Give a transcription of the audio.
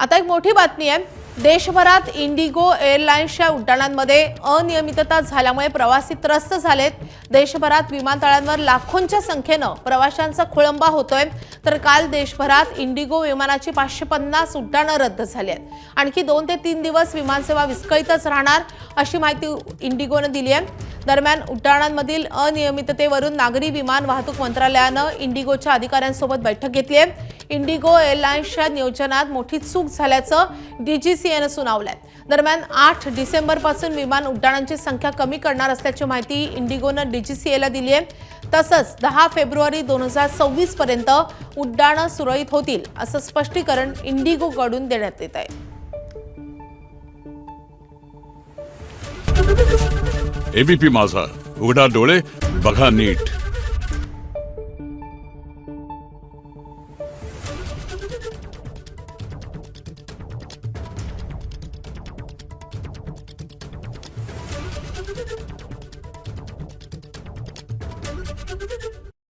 आता एक मोठी बातमी आहे। देशभरात इंडिगो एअरलाइन्सच्या उड्डाणांमध्ये अनियमितता झाल्यामुळे प्रवासी त्रस्त झालेत। देशभरात विमानतळांवर लाखोंच्या संख्येने प्रवाशांचा खोळंबा होतोय। तर काल देशभरात इंडिगो विमानाची 550 उड्डाणं रद्द झाली आहेत। आणखी 2 ते 3 दिवस विमानसेवा विस्कळीतच राहणार अशी माहिती इंडिगोने दिली आहे। दरम्यान उड्डाणांमधील अनियमिततेवरून नागरी विमान वाहतूक मंत्रालयाने इंडिगोच्या अधिकाऱ्यांसोबत बैठक घेतली आहे। इंडिगो एअरलाइन्सच्या नियोजनात मोठी चूक झाल्याचं डीजीसीएने सुनावलंय। दरम्यान 8 डिसेंबरपासून विमान उड्डाणांची संख्या कमी करणार असल्याची माहिती इंडिगोने डीजीसीएला दिली आहे। तसंच 10 फेब्रुवारी 2026 पर्यंत उड्डाणं सुरळीत होतील असं स्पष्टीकरण इंडिगोकडून देण्यात येत आहे। एबीपी माझा, उघडा डोळे बघा नीट।